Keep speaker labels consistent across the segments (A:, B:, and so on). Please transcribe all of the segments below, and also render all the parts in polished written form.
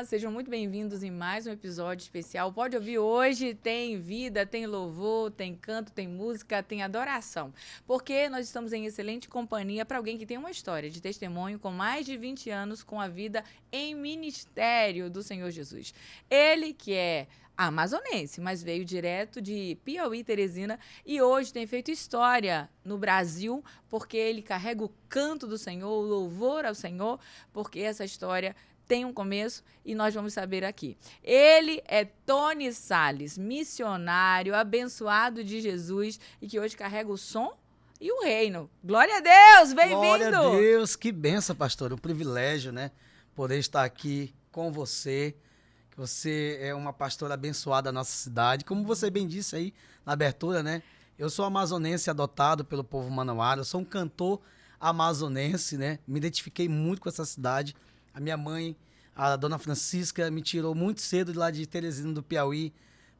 A: Olá, sejam muito bem-vindos em mais um episódio especial. Pode ouvir hoje, tem vida, tem louvor, tem canto, tem música, tem adoração. Porque nós estamos em excelente companhia para alguém que tem uma história de testemunho com mais de 20 anos com a vida em ministério do Senhor Jesus. Ele que é amazonense, mas veio direto de Piauí, Teresina, e hoje tem feito história no Brasil, porque ele carrega o canto do Senhor, o louvor ao Senhor, porque essa história tem um começo e nós vamos saber aqui. Ele é Tony Salles, missionário, abençoado de Jesus e que hoje carrega o som e o reino. Glória a Deus, bem-vindo!
B: Glória a Deus, que benção, pastor, um privilégio, né, poder estar aqui com você, que você é uma pastora abençoada da nossa cidade, como você bem disse aí na abertura, né, eu sou amazonense adotado pelo povo manauara, eu sou um cantor amazonense, né, me identifiquei muito com essa cidade. A minha mãe, a dona Francisca, me tirou muito cedo de lá de Teresina do Piauí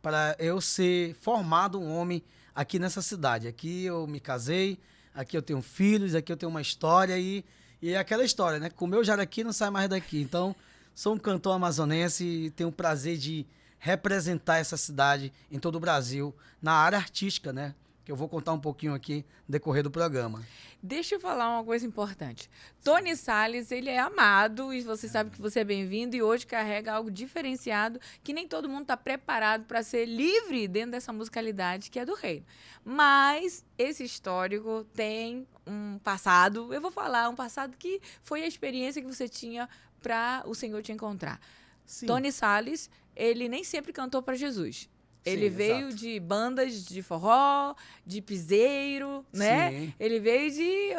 B: para eu ser formado um homem aqui nessa cidade. Aqui eu me casei, aqui eu tenho filhos, aqui eu tenho uma história e é aquela história, né? Comeu jaraqui, não sai mais daqui. Então, sou um cantor amazonense e tenho o prazer de representar essa cidade em todo o Brasil, na área artística, né? Que eu vou contar um pouquinho aqui no decorrer do programa.
A: Deixa eu falar uma coisa importante. Tony Salles, ele é amado e você sabe que você é bem-vindo e hoje carrega algo diferenciado que nem todo mundo está preparado para ser livre dentro dessa musicalidade que é do reino. Mas esse histórico tem um passado, eu vou falar, um passado que foi a experiência que você tinha para o Senhor te encontrar.
B: Sim.
A: Tony Salles, ele nem sempre cantou para Jesus. Ele
B: Sim,
A: veio
B: exato.
A: de bandas de forró, de piseiro, né?
B: Sim.
A: Ele veio de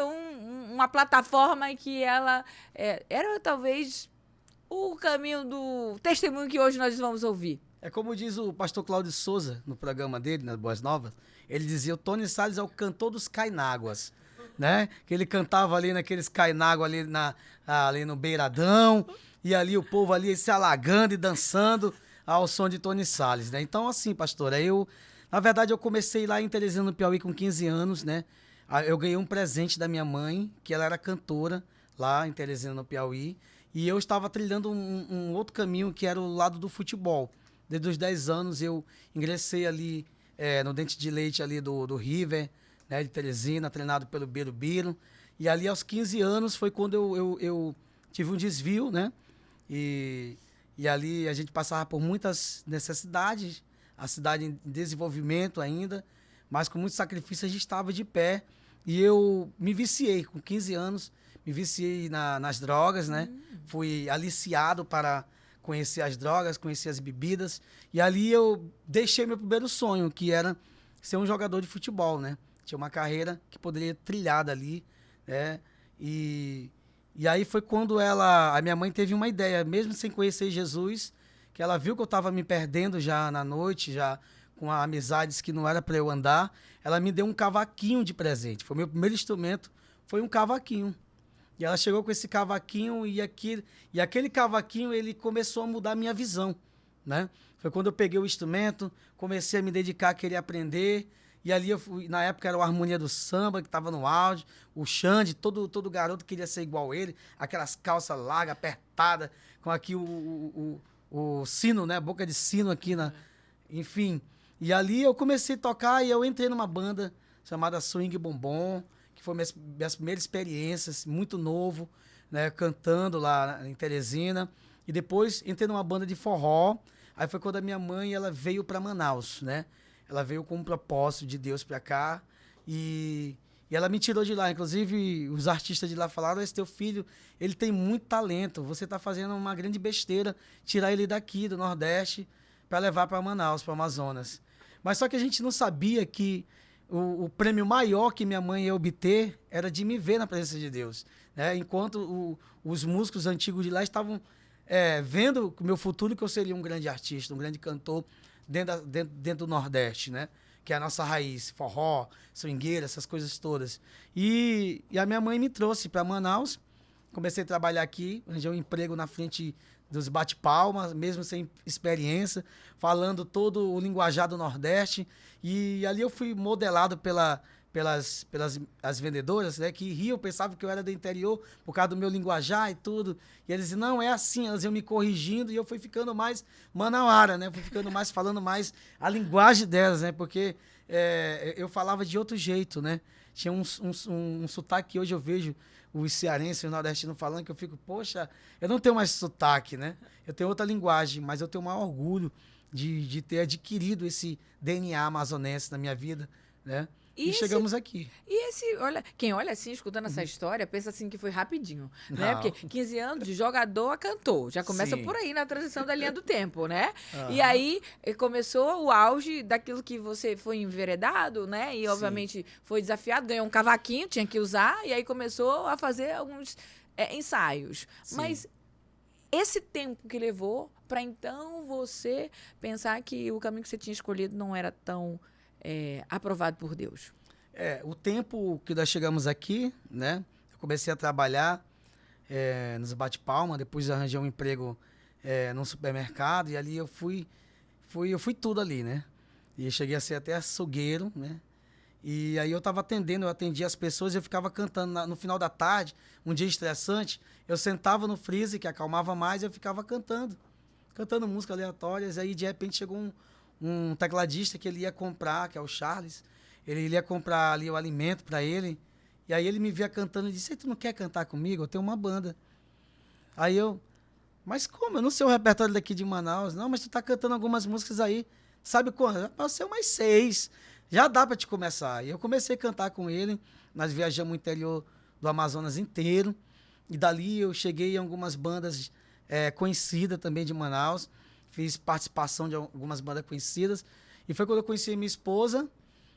A: uma plataforma que ela era talvez o caminho do testemunho que hoje nós vamos ouvir.
B: É como diz o pastor Cláudio Souza no programa dele, nas Boas Novas, ele dizia, o Tony Salles é o cantor dos caináguas, né? Que ele cantava ali naqueles caináguas ali no beiradão, e ali o povo ali se alagando e dançando ao som de Tony Salles, né? Então, assim, pastora, na verdade, eu comecei lá em Teresina do Piauí com 15 anos, né? Eu ganhei um presente da minha mãe, que ela era cantora lá em Teresina do Piauí, e eu estava trilhando um outro caminho, que era o lado do futebol. Desde os 10 anos, eu ingressei ali no Dente de Leite ali do River, né, de Teresina, treinado pelo Birubiru, e ali aos 15 anos foi quando eu tive um desvio, né? E ali a gente passava por muitas necessidades, a cidade em desenvolvimento ainda, mas com muito sacrifício a gente estava de pé. E eu me viciei, com 15 anos, me viciei nas drogas, né? Fui aliciado para conhecer as drogas, conhecer as bebidas. E ali eu deixei meu primeiro sonho, que era ser um jogador de futebol, né? Tinha uma carreira que poderia trilhar dali, né? E aí foi quando a minha mãe teve uma ideia, mesmo sem conhecer Jesus, que ela viu que eu estava me perdendo já na noite, já com amizades que não era para eu andar, ela me deu um cavaquinho de presente. Foi o meu primeiro instrumento, foi um cavaquinho. E ela chegou com esse cavaquinho e aquele cavaquinho ele começou a mudar a minha visão, né? Foi quando eu peguei o instrumento, comecei a me dedicar a querer aprender. E ali, na época, era o Harmonia do Samba, que estava no auge. O Xande, todo garoto queria ser igual a ele. Aquelas calças largas, apertadas, com aqui o sino, né? Boca de sino aqui, enfim. E ali eu comecei a tocar e eu entrei numa banda chamada Swing Bombom, que foi minhas primeiras experiências, muito novo, né? Cantando lá em Teresina. E depois entrei numa banda de forró. Aí foi quando a minha mãe ela veio para Manaus, né? Ela veio com um propósito de Deus para cá e ela me tirou de lá. Inclusive, os artistas de lá falaram, esse teu filho, ele tem muito talento, você está fazendo uma grande besteira, tirar ele daqui, do Nordeste, para levar para Manaus, para o Amazonas. Mas só que a gente não sabia que o prêmio maior que minha mãe ia obter era de me ver na presença de Deus, né? Enquanto os músicos antigos de lá estavam vendo o meu futuro, que eu seria um grande artista, um grande cantor, dentro do Nordeste, né? Que é a nossa raiz, forró, swingueira, essas coisas todas. E a minha mãe me trouxe para Manaus, comecei a trabalhar aqui, arranjei um emprego na frente dos bate-palmas, mesmo sem experiência, falando todo o linguajar do Nordeste. E ali eu fui modelado pelas as vendedoras, né, que riam, pensavam que eu era do interior por causa do meu linguajar e tudo. E eles diziam, não, é assim, elas iam me corrigindo e eu fui ficando mais manauara, né? Fui ficando mais, falando mais a linguagem delas, né? Porque eu falava de outro jeito, né? Tinha um sotaque que hoje eu vejo os cearenses e os nordestinos falando que eu fico, poxa, eu não tenho mais sotaque, né? Eu tenho outra linguagem, mas eu tenho o maior orgulho de ter adquirido esse DNA amazonense na minha vida, né? E chegamos aqui.
A: E quem olha assim, escutando essa história, pensa assim que foi rapidinho, né? Porque 15 anos de jogador a cantor, já começa por aí na transição da linha do tempo, né? E aí começou o auge daquilo que você foi enveredado, né? E obviamente foi desafiado, ganhou um cavaquinho, tinha que usar, e aí começou a fazer alguns ensaios. Sim. Mas esse tempo que levou para então você pensar que o caminho que você tinha escolhido não era tão aprovado por Deus?
B: O tempo que nós chegamos aqui, né? Eu comecei a trabalhar nos bate-palma, depois arranjei um emprego num supermercado e ali eu fui tudo ali, né? E cheguei a ser até açougueiro, né? E aí eu atendia as pessoas e eu ficava cantando no final da tarde, um dia estressante, eu sentava no freezer, que acalmava mais, e eu ficava cantando músicas aleatórias, aí de repente chegou um tecladista que ele ia comprar, que é o Charles, ele ia comprar ali o alimento para ele, e aí ele me via cantando e disse, tu não quer cantar comigo? Eu tenho uma banda. Aí mas como? Eu não sei o repertório daqui de Manaus. Não, mas tu tá cantando algumas músicas aí, sabe quando? Pode ser umas 6, já dá para te começar. E eu comecei a cantar com ele, nós viajamos o interior do Amazonas inteiro, e dali eu cheguei em algumas bandas conhecidas também de Manaus, fiz participação de algumas bandas conhecidas. E foi quando eu conheci minha esposa,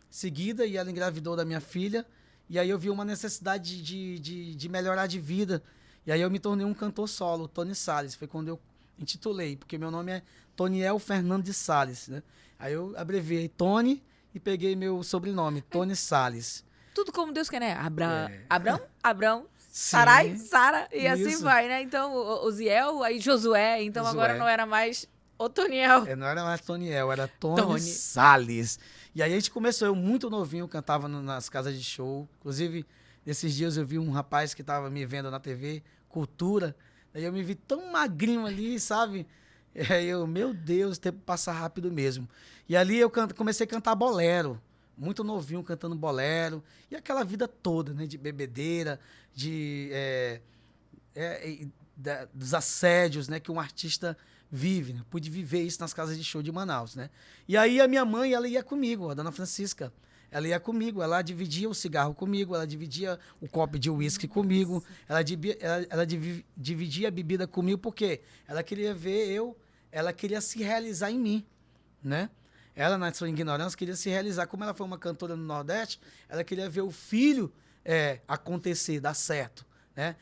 B: seguida, e ela engravidou da minha filha. E aí eu vi uma necessidade de melhorar de vida. E aí eu me tornei um cantor solo, Tony Salles. Foi quando eu intitulei, porque meu nome é Toniel Fernando de Salles, né? Aí eu abreviei Tony e peguei meu sobrenome, Tony Salles.
A: Tudo como Deus quer, né? Abrão, Sarai, Sara, e isso. Assim vai, né? Então, o Ziel, aí Josué, então Josué. Agora não era mais o Toniel.
B: Não era mais Toniel, era Tony Salles. E aí a gente começou, eu muito novinho, cantava nas casas de show. Inclusive, nesses dias eu vi um rapaz que estava me vendo na TV, Cultura. Aí eu me vi tão magrinho ali, sabe? Meu Deus, o tempo passa rápido mesmo. E ali eu comecei a cantar bolero. Muito novinho cantando bolero. E aquela vida toda, né? De bebedeira, dos assédios, né? Que um artista vive, né? Pude viver isso nas casas de show de Manaus, né? E aí a minha mãe, ela ia comigo, a dona Francisca. Ela ia comigo, ela dividia o cigarro comigo, ela dividia o copo de uísque comigo, ela dividia a bebida comigo, porque ela queria ver ela queria se realizar em mim, né? Ela, na sua ignorância, queria se realizar. Como ela foi uma cantora no Nordeste, ela queria ver o filho acontecer, dar certo, né?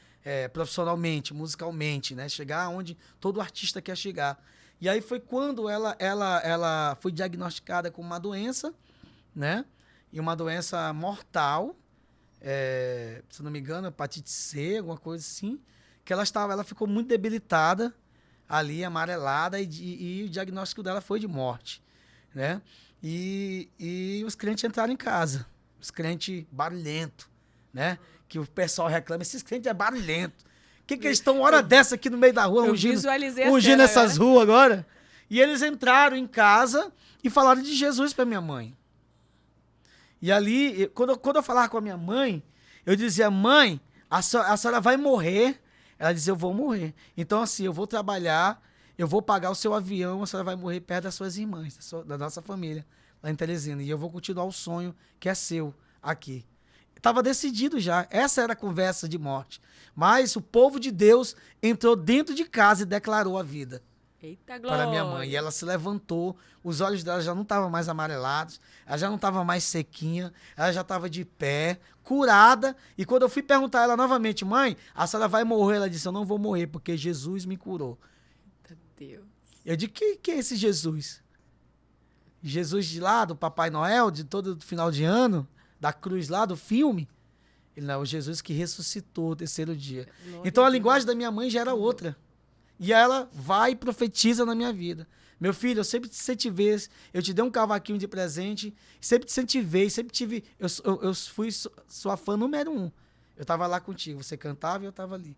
B: Profissionalmente, musicalmente, né? Chegar onde todo artista quer chegar. E aí foi quando ela foi diagnosticada com uma doença, né? E uma doença mortal, se não me engano, hepatite C, alguma coisa assim, que ela ficou muito debilitada ali, amarelada, e o diagnóstico dela foi de morte, né? E os crentes entraram em casa, os crentes barulhentos, né? Que o pessoal reclama, esses crentes é barulhento. O que eles estão hora dessa aqui no meio da rua, ungindo essas ruas agora? E eles entraram em casa e falaram de Jesus para minha mãe. E ali, quando eu falava com a minha mãe, eu dizia, mãe, a senhora vai morrer. Ela dizia, eu vou morrer. Então, assim, eu vou trabalhar, eu vou pagar o seu avião, a senhora vai morrer perto das suas irmãs, da nossa família, lá em Teresina. E eu vou continuar o sonho que é seu aqui. Estava decidido já. Essa era a conversa de morte. Mas o povo de Deus entrou dentro de casa e declarou a vida.
A: Eita, glória.
B: Para minha mãe. E ela se levantou, os olhos dela já não estavam mais amarelados, ela já não estava mais sequinha, ela já estava de pé, curada. E quando eu fui perguntar a ela novamente, mãe, a senhora vai morrer? Ela disse, eu não vou morrer, porque Jesus me curou.
A: Eita Deus.
B: Eu disse, que é esse Jesus? Jesus de lá, do Papai Noel, de todo final de ano, da cruz lá, do filme? Ele não, é o Jesus que ressuscitou o terceiro dia. Glória. Então a linguagem da minha mãe já era outra. E ela vai e profetiza na minha vida. Meu filho, eu sempre te incentivei, eu te dei um cavaquinho de presente, sempre te incentivei, sempre tive, eu fui sua fã número 1. Eu estava lá contigo, você cantava e eu estava ali.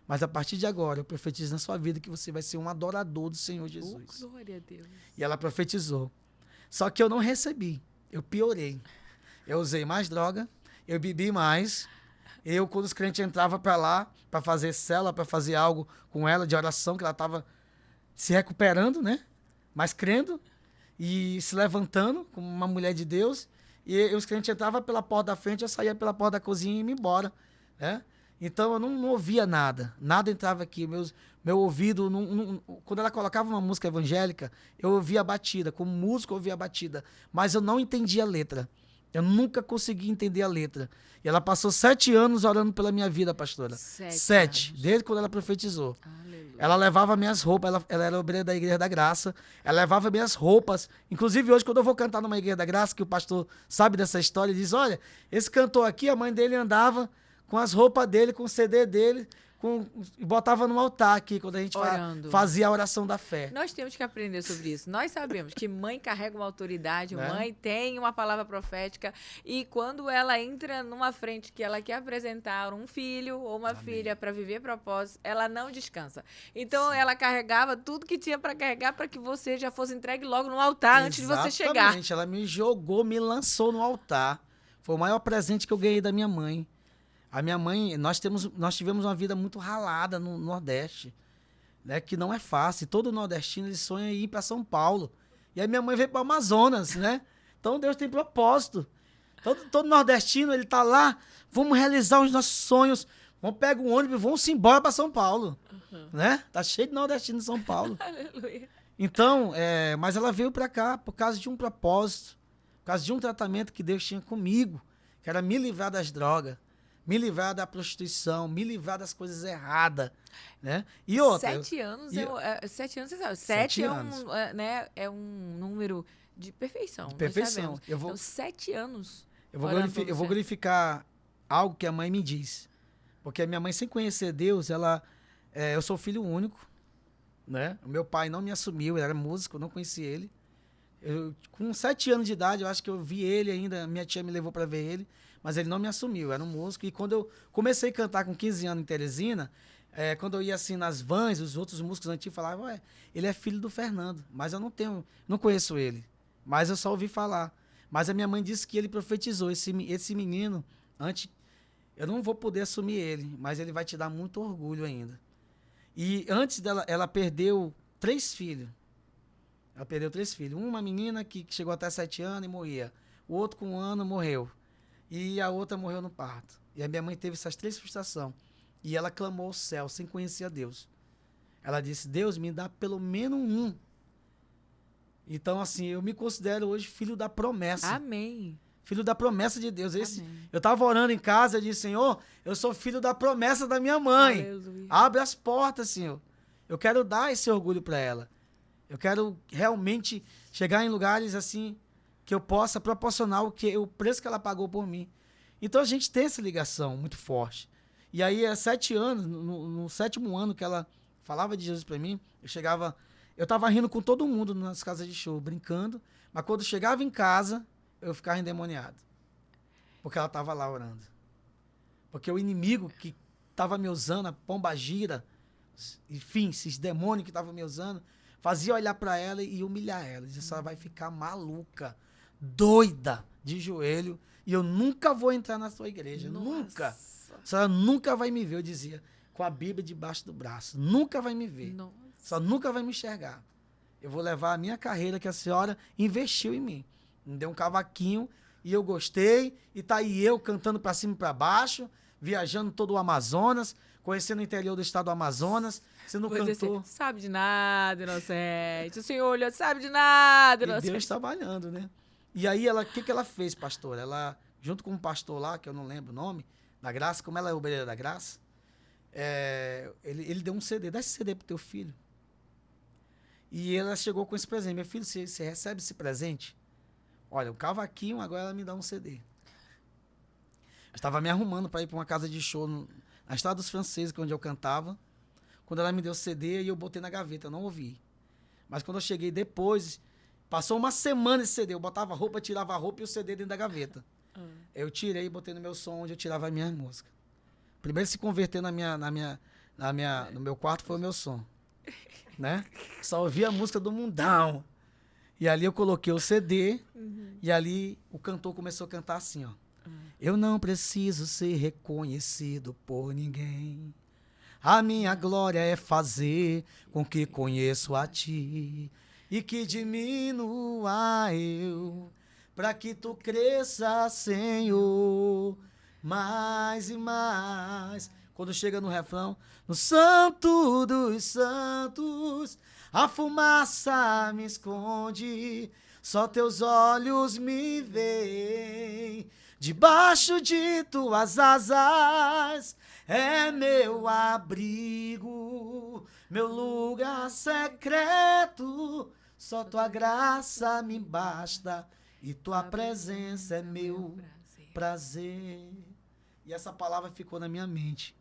B: Mas a partir de agora, eu profetizo na sua vida que você vai ser um adorador do Senhor Jesus.
A: Glória a Deus.
B: E ela profetizou. Só que eu não recebi, eu piorei. Eu usei mais droga, eu bebi mais. Eu, quando os crentes entravam para lá, para fazer cela, para fazer algo com ela de oração, que ela estava se recuperando, né? Mas crendo e se levantando como uma mulher de Deus. E os crentes entravam pela porta da frente, eu saía pela porta da cozinha e ia embora, né? Então eu não ouvia nada. Nada entrava aqui. Meu ouvido, quando ela colocava uma música evangélica, eu ouvia a batida. Como músico, eu ouvia a batida. Mas eu não entendia a letra. Eu nunca consegui entender a letra. E ela passou 7 anos orando pela minha vida, pastora. 7. Desde quando ela profetizou.
A: Aleluia.
B: Ela levava minhas roupas, ela era obreira da Igreja da Graça. Ela levava minhas roupas. Inclusive, hoje, quando eu vou cantar numa Igreja da Graça, que o pastor sabe dessa história, ele diz, olha, esse cantor aqui, a mãe dele andava com as roupas dele, com o CD dele, e botava no altar aqui, quando a gente fazia a oração da fé.
A: Nós temos que aprender sobre isso. Nós sabemos que mãe carrega uma autoridade,
B: Né?
A: Mãe tem uma palavra profética, e quando ela entra numa frente que ela quer apresentar um filho ou uma filha para viver propósito, ela não descansa. Então, ela carregava tudo que tinha para carregar para que você já fosse entregue logo no altar antes de você chegar.
B: Exatamente, ela me jogou, me lançou no altar. Foi o maior presente que eu ganhei da minha mãe. A minha mãe, nós tivemos uma vida muito ralada no Nordeste, né, que não é fácil. Todo nordestino ele sonha em ir para São Paulo. E aí minha mãe veio para o Amazonas, né? Então Deus tem propósito. Todo nordestino, ele tá lá, vamos realizar os nossos sonhos, vamos pegar um ônibus e vamos embora para São Paulo, né? Tá cheio de nordestino em São Paulo.
A: Aleluia.
B: Então, mas ela veio para cá por causa de um propósito, por causa de um tratamento que Deus tinha comigo, que era me livrar das drogas, me livrar da prostituição, me livrar das coisas erradas, né? E outra...
A: 7 anos, 7 anos, você sabe.
B: 7
A: 7
B: anos.
A: é um número de perfeição.
B: De perfeição.
A: Então, 7 anos.
B: Eu vou glorificar algo que a mãe me diz. Porque a minha mãe, sem conhecer Deus, eu sou filho único, né? O meu pai não me assumiu, ele era músico, eu não conheci ele. Com 7 anos de idade, eu acho que eu vi ele ainda, minha tia me levou para ver ele, mas ele não me assumiu, eu era um músico. E quando eu comecei a cantar com 15 anos em Teresina, quando eu ia assim nas vans, os outros músicos antigos falavam, ué, ele é filho do Fernando, mas eu não conheço ele, mas eu só ouvi falar. Mas a minha mãe disse que ele profetizou, esse menino, eu não vou poder assumir ele, mas ele vai te dar muito orgulho ainda. E antes dela, ela perdeu 3 filhos. Ela perdeu 3 filhos. Uma menina que chegou até 7 anos e morria. O outro com 1 ano morreu. E a outra morreu no parto. E a minha mãe teve essas 3 frustrações. E ela clamou ao céu, sem conhecer a Deus. Ela disse, Deus, me dá pelo menos 1. Então, assim, eu me considero hoje filho da promessa.
A: Amém.
B: Filho da promessa de Deus. Eu estava orando em casa e disse, Senhor, eu sou filho da promessa da minha mãe.
A: Aleluia. Abre
B: as portas, Senhor. Eu quero dar esse orgulho para ela. Eu quero realmente chegar em lugares assim que eu possa proporcionar o preço que ela pagou por mim. Então a gente tem essa ligação muito forte. E aí, há 7 anos, no 7º ano que ela falava de Jesus para mim, eu estava rindo com todo mundo nas casas de show, brincando, mas quando chegava em casa, eu ficava endemoniado. Porque ela estava lá orando. Porque o inimigo que estava me usando, a pombagira, enfim, esses demônios que estavam me usando, fazia olhar para ela e humilhar ela. Dizia, ela vai ficar maluca, doida, de joelho, e eu nunca vou entrar na sua igreja. Nossa. Nunca. A senhora nunca vai me ver, eu dizia, com a Bíblia debaixo do braço. Nunca vai me ver. Nossa. A senhora nunca vai me enxergar. Eu vou levar a minha carreira que a senhora investiu em mim. Me deu um cavaquinho e eu gostei, e tá aí eu cantando para cima e para baixo, viajando todo o Amazonas, conhecendo o interior do estado do Amazonas, sendo cantor.
A: Você sabe de nada, inocente. O senhor olhou, sabe de nada, inocente.
B: E Deus trabalhando, né? E aí, o que ela fez, pastor? Ela, junto com um pastor lá, que eu não lembro o nome, da Graça, como ela é obreira da Graça, ele deu um CD, dá esse CD pro teu filho. E ela chegou com esse presente. Meu filho, você recebe esse presente? Olha, o cavaquinho, agora ela me dá um CD. Eu estava me arrumando para ir para uma casa de show na Estrada dos Franceses, que é onde eu cantava. Quando ela me deu o CD, eu botei na gaveta, eu não ouvi. Mas quando eu cheguei depois, passou uma semana esse CD. Eu botava a roupa, tirava a roupa e o CD dentro da gaveta. Eu tirei e botei no meu som onde eu tirava a minha música. Primeiro se converter no meu quarto foi o meu som. Né? Só ouvia a música do mundão. E ali eu coloquei o CD e ali o cantor começou a cantar assim, ó. Eu não preciso ser reconhecido por ninguém. A minha glória é fazer com que conheço a ti e que diminua eu, para que tu cresça, Senhor, mais e mais. Quando chega no refrão, no Santo dos Santos, a fumaça me esconde, só teus olhos me veem. Debaixo de tuas asas é meu abrigo, meu lugar secreto. Só tua graça me basta e tua presença é meu prazer. E essa palavra ficou na minha mente.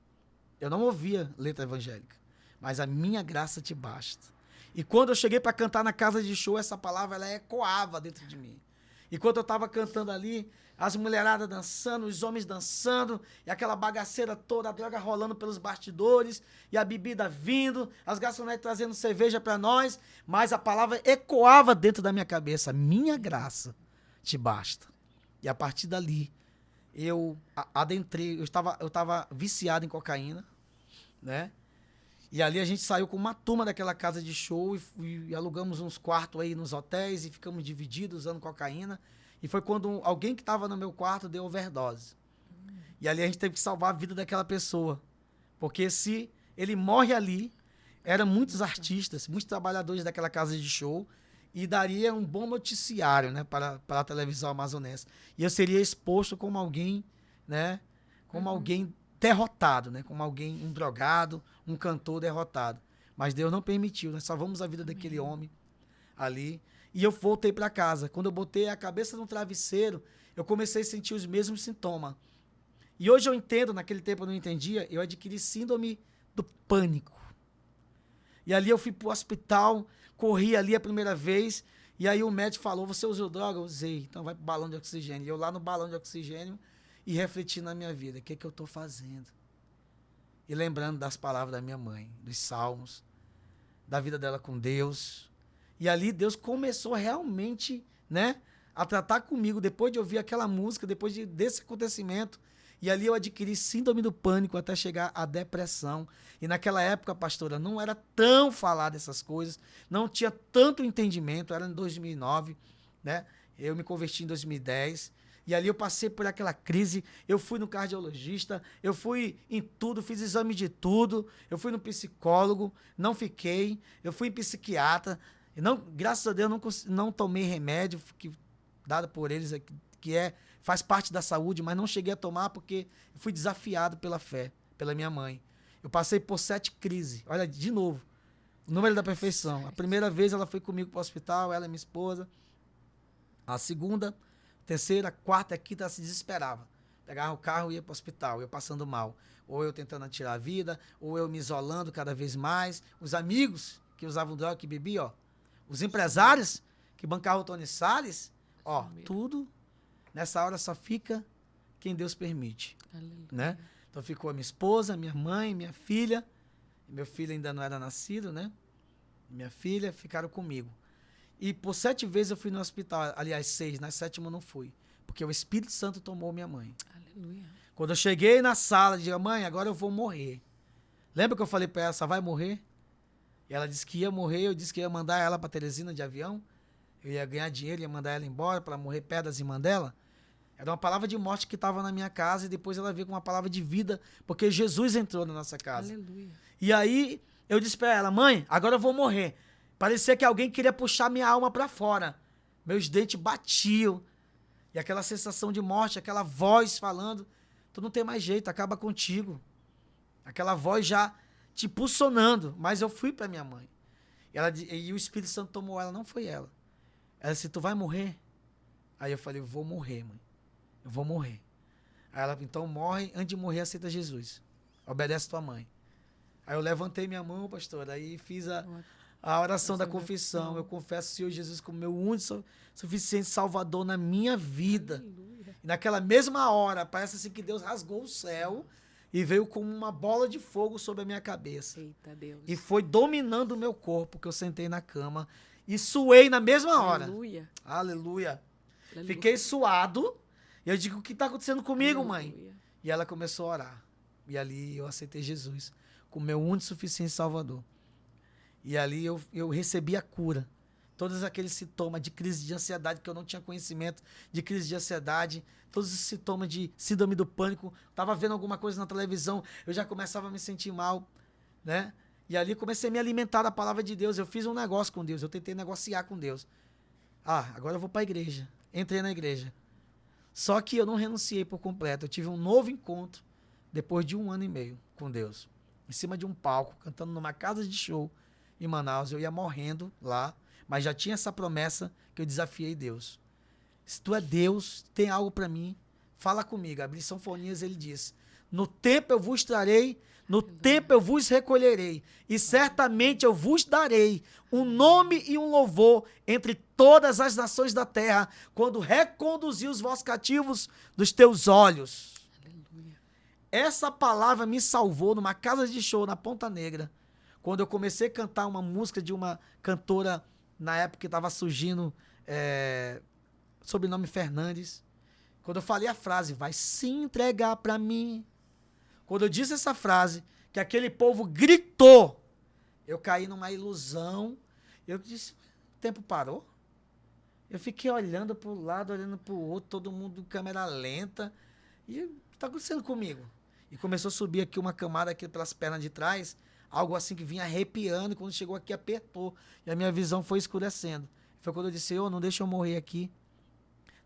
B: Eu não ouvia letra evangélica, mas a minha graça te basta. E quando eu cheguei para cantar na casa de show, essa palavra ela ecoava dentro de mim. E quando eu estava cantando ali, as mulheradas dançando, os homens dançando, e aquela bagaceira toda, a droga rolando pelos bastidores, e a bebida vindo, as garçonetes trazendo cerveja para nós, mas a palavra ecoava dentro da minha cabeça, minha graça te basta. E a partir dali, eu adentrei, eu estava viciado em cocaína, né? E ali a gente saiu com uma turma daquela casa de show e alugamos uns quartos aí nos hotéis e ficamos divididos usando cocaína. E foi quando alguém que estava no meu quarto deu overdose. E ali a gente teve que salvar a vida daquela pessoa. Porque se ele morre ali, eram muitos artistas, muitos trabalhadores daquela casa de show e daria um bom noticiário, né, para a televisão amazonense. E eu seria exposto como alguém, né, como alguém derrotado, né, como alguém, um drogado, um cantor derrotado. Mas Deus não permitiu, nós salvamos a vida daquele homem ali. E eu voltei para casa. Quando eu botei a cabeça no travesseiro, eu comecei a sentir os mesmos sintomas. E hoje eu entendo, naquele tempo eu não entendia, eu adquiri síndrome do pânico. E ali eu fui pro hospital, corri ali a primeira vez, e aí o médico falou, você usou droga? Eu usei, então vai pro balão de oxigênio. E eu lá no balão de oxigênio e refleti na minha vida, o que é que eu estou fazendo? E lembrando das palavras da minha mãe, dos salmos, da vida dela com Deus. E ali Deus começou realmente, né, a tratar comigo, depois de ouvir aquela música, depois desse acontecimento. E ali eu adquiri síndrome do pânico até chegar à depressão. E naquela época, pastora, não era tão falado essas coisas, não tinha tanto entendimento, era em 2009, né? Eu me converti em 2010. E ali eu passei por aquela crise, eu fui no cardiologista, eu fui em tudo, fiz exame de tudo, eu fui no psicólogo, não fiquei, eu fui em psiquiatra. Não, graças a Deus, não tomei remédio dado por eles, faz parte da saúde, mas não cheguei a tomar porque fui desafiado pela fé, pela minha mãe. Eu passei por 7 crises. Olha, de novo, o número da perfeição. A primeira vez ela foi comigo para o hospital, ela e minha esposa. A segunda, terceira, quarta, quinta, ela se desesperava. Pegava o carro e ia para o hospital, eu passando mal. Ou eu tentando tirar a vida, ou eu me isolando cada vez mais. Os amigos que usavam droga, que bebiam, ó. Os empresários que bancavam o Tony Salles, ó, tudo nessa hora só fica quem Deus permite, né? Então ficou a minha esposa, minha mãe, minha filha, meu filho ainda não era nascido, né? Minha filha ficaram comigo. E por 7 vezes eu fui no hospital, aliás 6, na 7ª eu não fui, porque o Espírito Santo tomou minha mãe. Aleluia. Quando eu cheguei na sala, eu disse, mãe, agora eu vou morrer. Lembra que eu falei para ela, só vai morrer? E ela disse que ia morrer, eu disse que ia mandar ela para Teresina de avião, eu ia ganhar dinheiro, ia mandar ela embora para morrer perto das irmãs dela. Era uma palavra de morte que estava na minha casa e depois ela veio com uma palavra de vida, porque Jesus entrou na nossa casa. Aleluia. E aí eu disse para ela, mãe, agora eu vou morrer. Parecia que alguém queria puxar minha alma para fora. Meus dentes batiam. E aquela sensação de morte, aquela voz falando, tu não tem mais jeito, acaba contigo. Aquela voz já te impulsionando, mas eu fui para minha mãe. E o Espírito Santo tomou ela, não foi ela. Ela disse, tu vai morrer? Aí eu falei, eu vou morrer, mãe. Eu vou morrer. Aí ela, então morre, antes de morrer aceita Jesus. Obedece tua mãe. Aí eu levantei minha mão, pastor, aí fiz A oração da confissão. Eu confesso o Senhor Jesus como meu único suficiente Salvador na minha vida.
A: Aleluia.
B: E naquela mesma hora, parece assim que Deus rasgou o céu e veio como uma bola de fogo sobre a minha cabeça.
A: Eita Deus.
B: E foi dominando o meu corpo, que eu sentei na cama e suei na mesma hora.
A: Aleluia.
B: Aleluia.
A: Aleluia.
B: Fiquei suado. E eu digo, o que está acontecendo comigo,
A: Aleluia.
B: mãe? E ela começou a orar. E ali eu aceitei Jesus como meu único suficiente Salvador. E ali eu recebi a cura. Todos aqueles sintomas de crise de ansiedade que eu não tinha conhecimento, de crise de ansiedade, todos os sintomas de síndrome do pânico. Estava vendo alguma coisa na televisão, eu já começava a me sentir mal, né? E ali comecei a me alimentar da palavra de Deus. Eu fiz um negócio com Deus, eu tentei negociar com Deus. Agora eu vou para a igreja. Entrei na igreja. Só que eu não renunciei por completo. Eu tive um novo encontro depois de 1 ano e meio com Deus. Em cima de um palco, cantando numa casa de show em Manaus. Eu ia morrendo lá, mas já tinha essa promessa que eu desafiei Deus. Se tu é Deus, tem algo para mim, fala comigo. Abri Sinfonias, ele diz: no tempo eu vos trarei, no tempo eu vos recolherei, e certamente eu vos darei um nome e um louvor entre todas as nações da terra, quando reconduzir os vossos cativos dos teus olhos.
A: Aleluia.
B: Essa palavra me salvou numa casa de show na Ponta Negra, quando eu comecei a cantar uma música de uma cantora, na época que estava surgindo, sobrenome Fernandes. Quando eu falei a frase, vai se entregar para mim. Quando eu disse essa frase, que aquele povo gritou, eu caí numa ilusão. Eu disse, o tempo parou? Eu fiquei olhando para o lado, olhando para o outro, todo mundo em câmera lenta. E o que está acontecendo comigo? E começou a subir aqui uma camada aqui pelas pernas de trás, algo assim que vinha arrepiando, e quando chegou aqui apertou. E a minha visão foi escurecendo. Foi quando eu disse, Senhor, não deixa eu morrer aqui.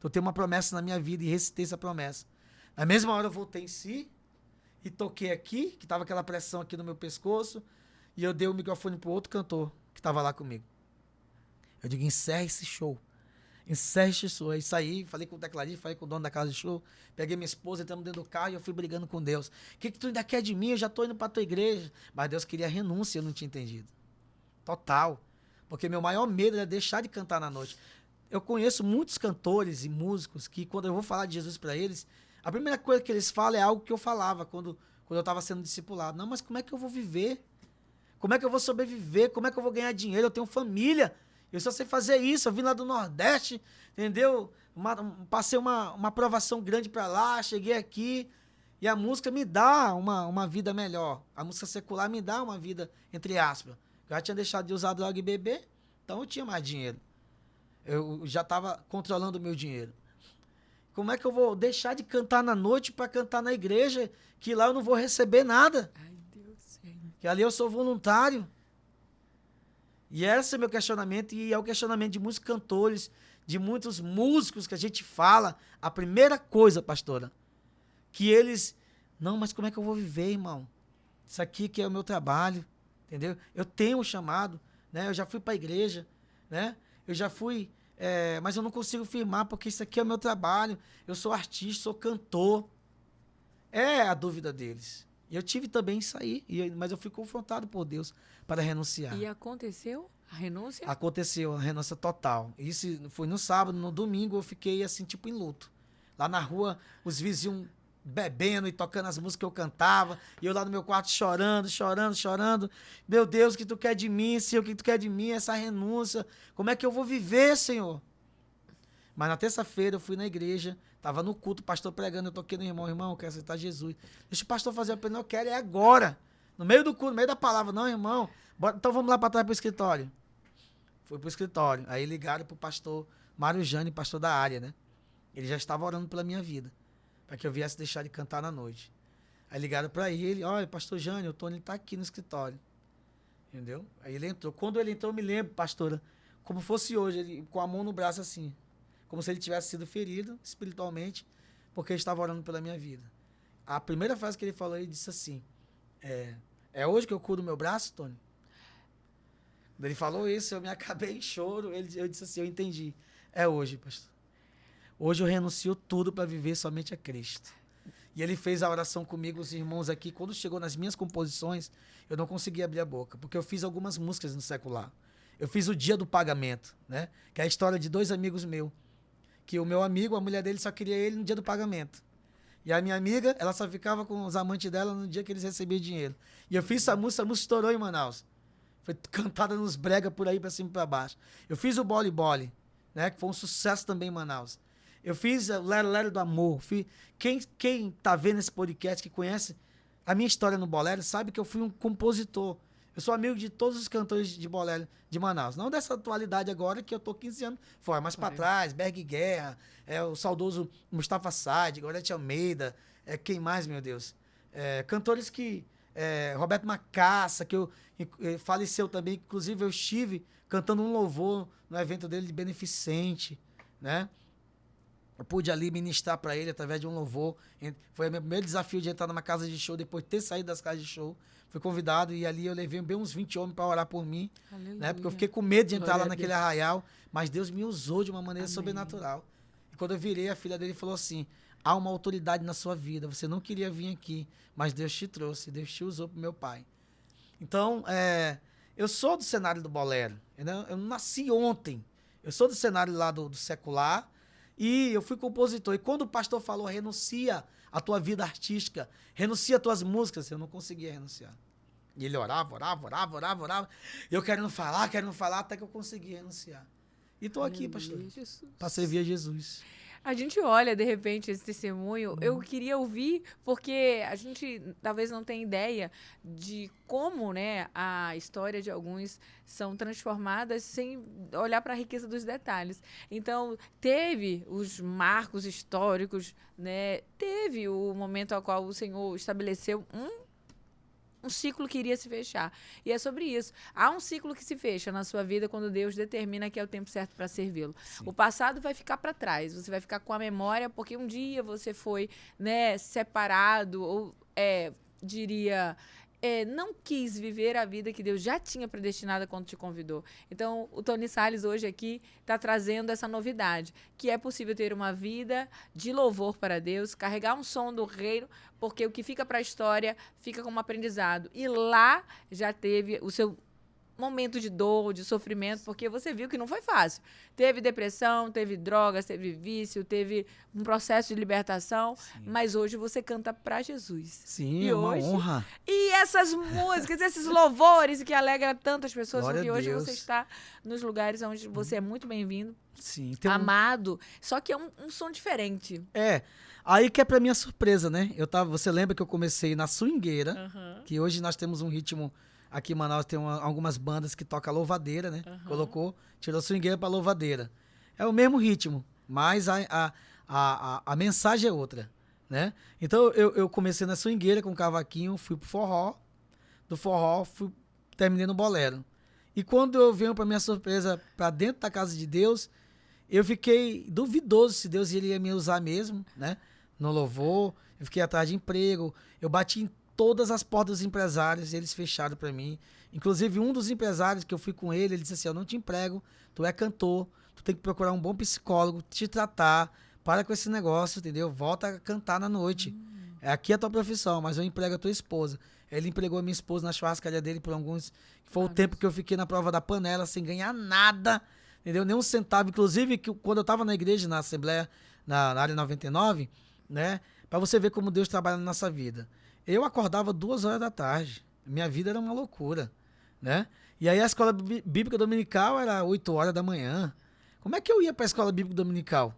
B: Eu tenho uma promessa na minha vida e recitei essa promessa. Na mesma hora eu voltei em si e toquei aqui, que estava aquela pressão aqui no meu pescoço, e eu dei o microfone para o outro cantor que estava lá comigo. Eu digo, encerra esse show. Encerra esse show. Aí saí, falei com o tecladista, falei com o dono da casa de show, peguei minha esposa, entramos dentro do carro e eu fui brigando com Deus. O que tu ainda quer de mim? Eu já estou indo para a tua igreja. Mas Deus queria renúncia, eu não tinha entendido. Total. Porque meu maior medo era deixar de cantar na noite. Eu conheço muitos cantores e músicos que, quando eu vou falar de Jesus para eles, a primeira coisa que eles falam é algo que eu falava quando eu estava sendo discipulado. Não, mas como é que eu vou viver? Como é que eu vou sobreviver? Como é que eu vou ganhar dinheiro? Eu tenho família. Eu só sei fazer isso. Eu vim lá do Nordeste, entendeu? Passei uma provação grande para lá, cheguei aqui. E a música me dá uma vida melhor. A música secular me dá uma vida, entre aspas. Eu já tinha deixado de usar droga e beber, então eu tinha mais dinheiro. Eu já estava controlando o meu dinheiro. Como é que eu vou deixar de cantar na noite para cantar na igreja, que lá eu não vou receber nada?
A: Ai, Deus, Senhor.
B: Que ali eu sou voluntário. E esse é o meu questionamento, e é o questionamento de muitos cantores, de muitos músicos que a gente fala. A primeira coisa, pastora, que eles... Não, mas como é que eu vou viver, irmão? Isso aqui que é o meu trabalho, entendeu? Eu tenho um chamado, né? Eu já fui para a igreja, né? Eu já fui... mas eu não consigo firmar porque isso aqui é o meu trabalho. Eu sou artista, sou cantor. É a dúvida deles. E eu tive também isso aí, mas eu fui confrontado por Deus para renunciar.
A: E aconteceu a renúncia?
B: Aconteceu a renúncia total. Isso foi no sábado, no domingo eu fiquei assim, tipo em luto. Lá na rua, os vizinhos bebendo e tocando as músicas que eu cantava, e eu lá no meu quarto chorando. Meu Deus, o que tu quer de mim, Senhor? O que tu quer de mim? Essa renúncia. Como é que eu vou viver, Senhor? Mas na terça-feira eu fui na igreja, estava no culto, o pastor pregando, eu toquei no irmão, eu quero aceitar Jesus. Deixa o pastor fazer a pena, eu quero, é agora. No meio do culto, no meio da palavra, não, irmão, então vamos lá para trás para o escritório. Fui para o escritório, aí ligaram para o pastor Mário Jane, pastor da área, né? Ele já estava orando pela minha vida, para que eu viesse deixar de cantar na noite. Aí ligaram para ele, olha, pastor Jane, o Tony está aqui no escritório. Entendeu? Aí ele entrou. Quando ele entrou, eu me lembro, pastora, como fosse hoje, ele com a mão no braço assim, como se ele tivesse sido ferido espiritualmente, porque ele estava orando pela minha vida. A primeira frase que ele falou, ele disse assim, é hoje que eu curo meu braço, Tony? Quando ele falou isso, eu me acabei em choro, eu disse assim, eu entendi. É hoje, pastor. Hoje eu renuncio tudo para viver somente a Cristo. E ele fez a oração comigo, os irmãos aqui. Quando chegou nas minhas composições, eu não conseguia abrir a boca, porque eu fiz algumas músicas no secular. Eu fiz o Dia do Pagamento, né? Que é a história de 2 amigos meus. Que o meu amigo, a mulher dele só queria ele no dia do pagamento. E a minha amiga, ela só ficava com os amantes dela no dia que eles recebiam dinheiro. E eu fiz essa música estourou em Manaus. Foi cantada nos brega por aí, pra cima e pra baixo. Eu fiz o Bole Bole, né? Que foi um sucesso também em Manaus. Eu fiz o Lero Lero do Amor. Quem tá vendo esse podcast, que conhece a minha história no bolero, sabe que eu fui um compositor. Eu sou amigo de todos os cantores de bolero de Manaus. Não dessa atualidade agora, que eu tô 15 anos fora, mas para trás, Berg Guerra, o saudoso Mustafa Sade, Gorete Almeida, quem mais, meu Deus? Cantores que... Roberto Macassa, que faleceu também, inclusive eu estive cantando um louvor no evento dele de beneficente, né? Eu pude ali ministrar para ele através de um louvor. Foi o meu primeiro desafio de entrar numa casa de show, depois de ter saído das casas de show. Fui convidado e ali eu levei bem uns 20 homens para orar por mim, né? Porque eu fiquei com medo de entrar lá naquele arraial, mas Deus me usou de uma maneira sobrenatural. E quando eu virei, a filha dele falou assim: há uma autoridade na sua vida, você não queria vir aqui, mas Deus te trouxe, Deus te usou pro meu pai. Então, eu sou do cenário do bolero, entendeu? Eu não nasci ontem, eu sou do cenário lá do secular, e eu fui compositor. E quando o pastor falou, renuncia a tua vida artística, renuncia as tuas músicas, eu não conseguia renunciar. E ele orava. Eu querendo falar, até que eu consegui renunciar. E tô aqui, pastor, para servir a Jesus.
A: A gente olha, de repente, esse testemunho, eu queria ouvir, porque a gente talvez não tenha ideia de como, né, a história de alguns são transformadas sem olhar para a riqueza dos detalhes. Então, teve os marcos históricos, né, teve o momento ao qual o Senhor estabeleceu um ciclo que iria se fechar. E é sobre isso. Há um ciclo que se fecha na sua vida quando Deus determina que é o tempo certo para servi-lo. O passado vai ficar para trás. Você vai ficar com a memória porque um dia você foi, né, separado ou, não quis viver a vida que Deus já tinha predestinada quando te convidou. Então, o Tony Salles hoje aqui está trazendo essa novidade, que é possível ter uma vida de louvor para Deus, carregar um som do reino, porque o que fica para a história fica como aprendizado. E lá já teve o seu momento de dor, de sofrimento, porque você viu que não foi fácil. Teve depressão, teve drogas, teve vício, teve um processo de libertação, mas hoje você canta para Jesus.
B: Sim, é uma honra.
A: E essas músicas, esses louvores que alegram tantas pessoas,
B: Glória
A: porque hoje
B: Deus.
A: você está nos lugares onde você é muito bem-vindo,
B: Sim,
A: amado, só que é um som diferente.
B: Aí que é pra minha surpresa, né? Você lembra que eu comecei na swingueira, que hoje nós temos um ritmo. Aqui em Manaus tem algumas bandas que tocam louvadeira, né? Tirou swingueira pra louvadeira. É o mesmo ritmo, mas a mensagem é outra, né? Então eu comecei na swingueira com cavaquinho, fui pro forró, do forró terminei no bolero. E quando eu venho, pra minha surpresa, pra dentro da casa de Deus, eu fiquei duvidoso se Deus iria me usar mesmo, né? No louvor, eu fiquei atrás de emprego, eu bati em todas as portas dos empresários, eles fecharam para mim. Inclusive, um dos empresários que eu fui com ele disse assim: eu não te emprego, tu é cantor, tu tem que procurar um bom psicólogo, te tratar, para com esse negócio, entendeu? Volta a cantar na noite. Aqui é a tua profissão, mas eu emprego a tua esposa. Ele empregou a minha esposa na churrascaria dele por foi o tempo que eu fiquei na prova da panela, sem ganhar nada, entendeu? Nem um centavo. Inclusive, quando eu estava na igreja, na Assembleia, na área 99, né? Para você ver como Deus trabalha na nossa vida. Eu acordava 2 horas da tarde. Minha vida era uma loucura, né? E aí a escola bíblica dominical era 8 horas da manhã. Como é que eu ia para a escola bíblica dominical?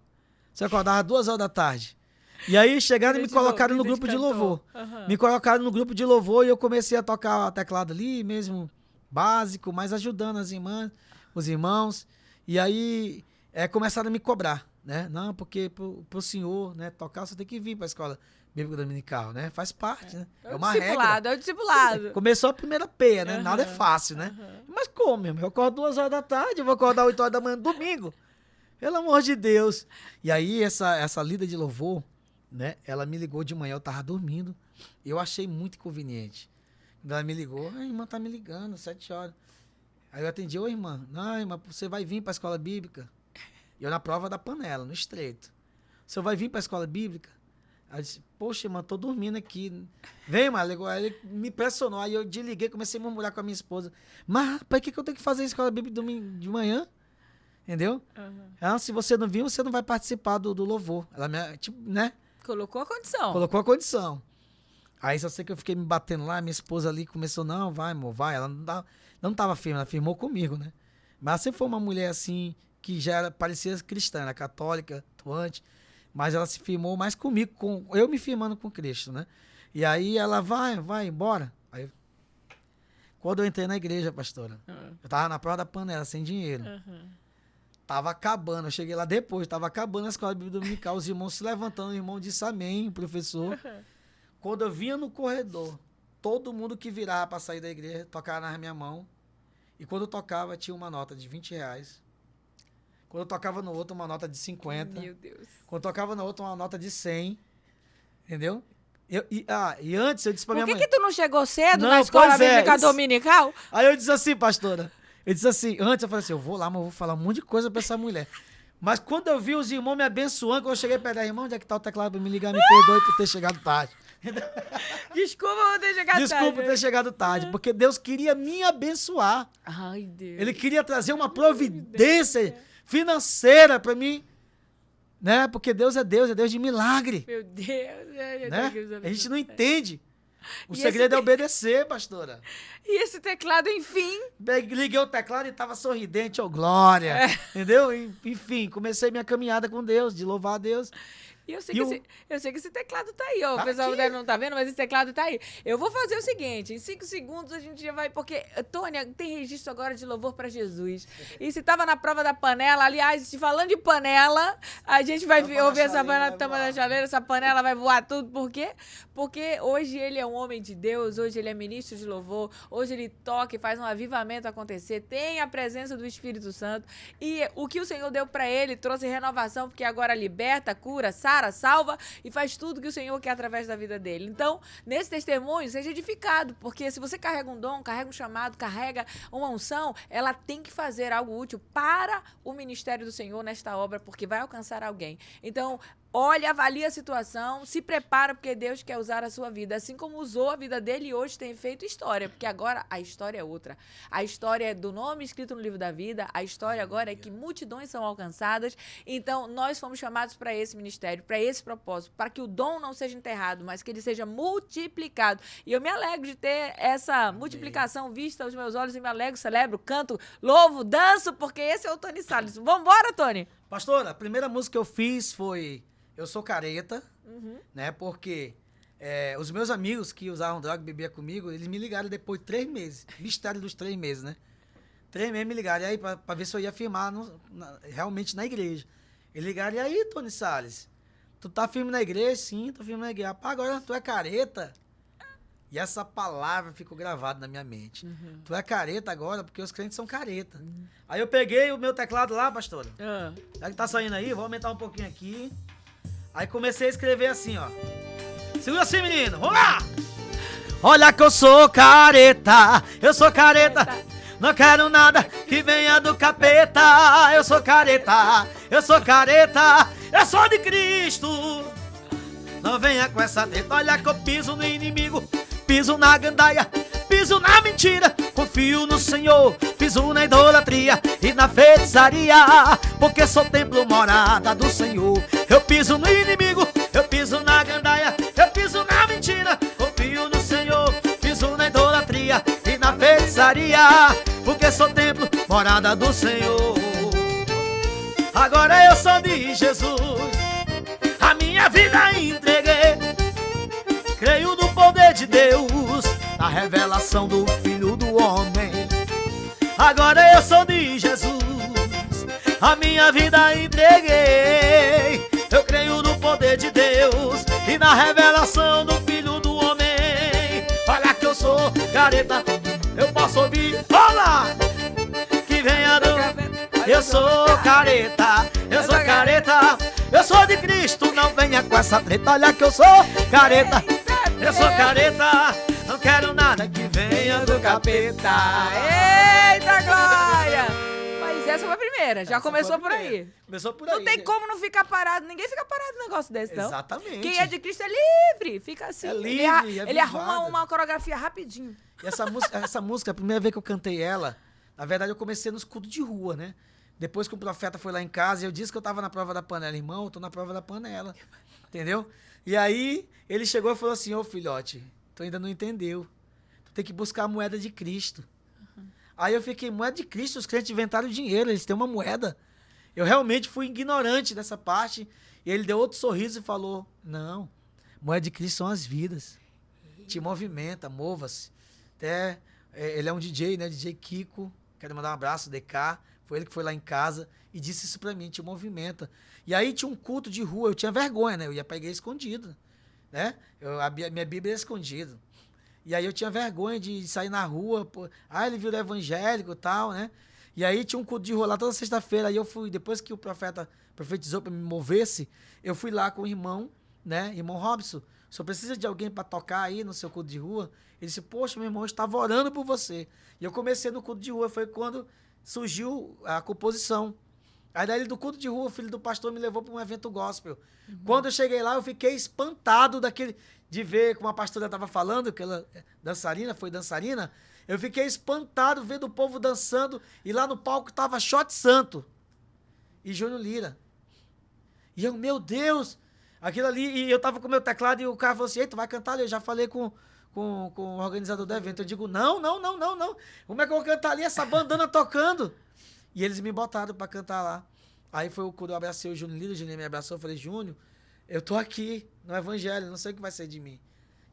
B: Você acordava 2 horas da tarde. E aí chegaram e me colocaram no grupo de louvor. Me colocaram no grupo de louvor e eu comecei a tocar teclado ali mesmo, básico, mas ajudando as irmãs, os irmãos. E aí começaram a me cobrar, né? Não, porque pro senhor, né, tocar, você tem que vir para a escola bíblica dominical, né? Faz parte, né? É uma regra.
A: É o discipulado.
B: Começou a primeira peia, né? Nada é fácil, né? Mas como, meu irmão? Eu acordo 2 horas da tarde, eu vou acordar 8 horas da manhã, domingo. Pelo amor de Deus. E aí, essa líder de louvor, né? Ela me ligou de manhã, eu tava dormindo. Eu achei muito inconveniente. Ela me ligou: a irmã tá me ligando, 7 horas. Aí eu atendi: ô irmã, não, irmã, você vai vir pra escola bíblica? E eu na prova da panela, no estreito. Você vai vir pra escola bíblica? Aí eu disse, poxa, mano, tô dormindo aqui. Vem, mano. Aí ele me pressionou. Aí eu desliguei, comecei a murmurar com a minha esposa. Mas, rapaz, o que eu tenho que fazer em escola bíblica de manhã? Entendeu? Ela, se você não vir, você não vai participar do louvor. Ela me, tipo, né?
A: Colocou a condição.
B: Colocou a condição. Aí só sei que eu fiquei me batendo lá, minha esposa ali começou, não, vai, amor, vai. Ela não tava firme, ela firmou comigo, né? Mas sempre foi uma mulher assim, que já era, parecia cristã, era católica, atuante, mas ela se firmou mais comigo, eu me firmando com Cristo, né? E aí ela, vai embora. Aí, quando eu entrei na igreja, pastora, eu tava na prova da panela, sem dinheiro. Tava acabando, eu cheguei lá depois, tava acabando a escola bíblica dominical, os irmãos se levantando, o irmão disse amém, o professor. Quando eu vinha no corredor, todo mundo que virava para sair da igreja tocava na minha mão. E quando eu tocava, tinha uma nota de R$20. Quando eu tocava no outro, uma nota de 50.
A: Meu Deus.
B: Quando eu tocava no outro, uma nota de 100. Entendeu? E antes eu disse pra minha mãe...
A: Por que tu não chegou cedo
B: Não,
A: na escola
B: pois é,
A: bíblica
B: isso.
A: dominical?
B: Aí eu disse assim, pastora. Eu disse assim, antes eu falei assim, eu vou lá, mas eu vou falar um monte de coisa pra essa mulher. Mas quando eu vi os irmãos me abençoando, quando eu cheguei perto da irmã, onde é que tá o teclado pra me ligar? Me perdoe por ter chegado tarde.
A: Desculpa por ter chegado tarde.
B: Desculpa por ter chegado tarde, porque Deus queria me abençoar.
A: Ai, Deus.
B: Ele queria trazer uma providência financeira para mim, né? Porque Deus é Deus de milagre,
A: Meu Deus.
B: né? A gente não entende. O
A: E
B: segredo
A: esse
B: é obedecer, pastora.
A: E esse teclado, enfim.
B: Liguei o teclado e tava sorridente, ô glória. Entendeu? Enfim, comecei minha caminhada com Deus, de louvar a Deus.
A: E eu sei que esse teclado tá aí, ó.
B: Tá
A: O pessoal
B: aqui.
A: não tá vendo, mas esse teclado tá aí. Eu vou fazer o seguinte, em 5 segundos a gente já vai, porque, Tônia, tem registro agora de louvor pra Jesus. E se tava na prova da panela, aliás, falando de panela, a gente vai ouvir essa panela, tampa da chaleira, essa panela vai voar tudo. Por quê? Porque hoje ele é um homem de Deus, hoje ele é ministro de louvor, hoje ele toca e faz um avivamento acontecer, tem a presença do Espírito Santo. E o que o Senhor deu pra ele trouxe renovação, porque agora liberta, cura, salva e faz tudo que o Senhor quer através da vida dele. Então, nesse testemunho, seja edificado, porque se você carrega um dom, carrega um chamado, carrega uma unção, ela tem que fazer algo útil para o ministério do Senhor nesta obra, porque vai alcançar alguém. Então, olha, avalia a situação, se prepara, porque Deus quer usar a sua vida, assim como usou a vida dele e hoje tem feito história, porque agora a história é outra. A história é do nome escrito no livro da vida, a história agora é que multidões são alcançadas. Então, nós fomos chamados para esse ministério, para esse propósito, para que o dom não seja enterrado, mas que ele seja multiplicado. E eu me alegro de ter essa multiplicação vista aos meus olhos e me alegro, celebro, canto, louvo, danço, porque esse é o Tony Salles. Vambora, Tony!
B: Pastora, a primeira música que eu fiz foi Eu Sou Careta, né? Porque os meus amigos que usavam droga e bebiam comigo, eles me ligaram depois de 3 meses. Mistério dos 3 meses, né? 3 meses me ligaram. E aí, pra ver se eu ia firmar realmente na igreja. Eles ligaram, e aí, Tony Salles? Tu tá firme na igreja? Sim, tô firme na igreja. Rapaz, agora tu é careta. E essa palavra ficou gravada na minha mente. Tu é careta agora, porque os crentes são careta. Aí eu peguei o meu teclado lá, pastora. Já que tá saindo aí, vou aumentar um pouquinho aqui. Aí comecei a escrever assim, ó. Segura assim, menino. Vamos lá! Olha que eu sou careta. Eu sou careta. Não quero nada que venha do capeta. Eu sou careta. Eu sou careta. Eu sou de Cristo. Não venha com essa treta. Olha que eu piso no inimigo. Piso na gandaia. Piso na mentira. Confio no Senhor. Piso na idolatria e na feitiçaria. Porque sou templo, morada do Senhor. Eu piso no inimigo. Eu piso na gandaia. Eu piso na mentira. Confio no Senhor. Piso na idolatria e na feitiçaria. Porque sou templo, morada do Senhor. Agora eu sou de Jesus. A minha vida entreguei. Creio no poder de Deus, na revelação do Filho do Homem. Agora eu sou de Jesus. A minha vida entreguei. Eu creio no poder de Deus e na revelação do Filho do Homem. Olha que eu sou careta. Eu posso ouvir, olá, que venha do... Eu sou careta, eu sou careta. Eu sou de Cristo, não venha com essa treta. Olha que eu sou careta, eu sou careta. Não quero nada que venha do capeta.
A: Eita, glória! Mas Mas essa foi a primeira, já começou por aí.
B: Começou por aí.
A: Não tem como não ficar parado, ninguém fica parado num negócio desse, não.
B: Exatamente.
A: Quem é de Cristo é livre, fica assim.
B: É livre,
A: ele arruma uma coreografia rapidinho.
B: E essa música, a primeira vez que eu cantei ela, na verdade eu comecei nos cultos de rua, né? Depois que o profeta foi lá em casa, eu disse que eu tava na prova da panela. Irmão, eu tô na prova da panela. Entendeu? E aí, ele chegou e falou assim, ô filhote, tu ainda não entendeu. Tu tem que buscar a moeda de Cristo. Aí eu fiquei, moeda de Cristo? Os crentes inventaram dinheiro, eles têm uma moeda. Eu realmente fui ignorante dessa parte. E ele deu outro sorriso e falou, não, moeda de Cristo são as vidas. Te movimenta, mova-se. Até, ele é um DJ, né? DJ Kiko. Quero mandar um abraço, DK. Foi ele que foi lá em casa e disse isso pra mim, te movimenta. E aí tinha um culto de rua, eu tinha vergonha, né? Eu ia pra igreja escondido, né? Minha Bíblia é escondida. E aí eu tinha vergonha de sair na rua, ele virou evangélico e tal, né? E aí tinha um culto de rua lá toda sexta-feira, aí eu fui, depois que o profeta profetizou pra me mover-se, eu fui lá com o irmão, né? Irmão Robson, o senhor precisa de alguém pra tocar aí no seu culto de rua? Ele disse, poxa, meu irmão, eu estava orando por você. E eu comecei no culto de rua, foi quando surgiu a composição. Aí daí do culto de rua, o filho do pastor me levou para um evento gospel. Quando eu cheguei lá, eu fiquei espantado de ver como a pastora estava falando, que ela foi dançarina. Eu fiquei espantado vendo o povo dançando e lá no palco estava Shot Santo e Júnior Lira. E eu, meu Deus, aquilo ali, e eu tava com o meu teclado e o cara falou assim, ei, tu vai cantar ali? Eu já falei com o organizador do evento. Eu digo, não. Como é que eu vou cantar ali? Essa bandana tocando. E eles me botaram pra cantar lá. Aí foi quando eu abracei o Júnior Lira, o Júnior me abraçou, eu falei, Júnior, eu tô aqui no evangelho, não sei o que vai ser de mim.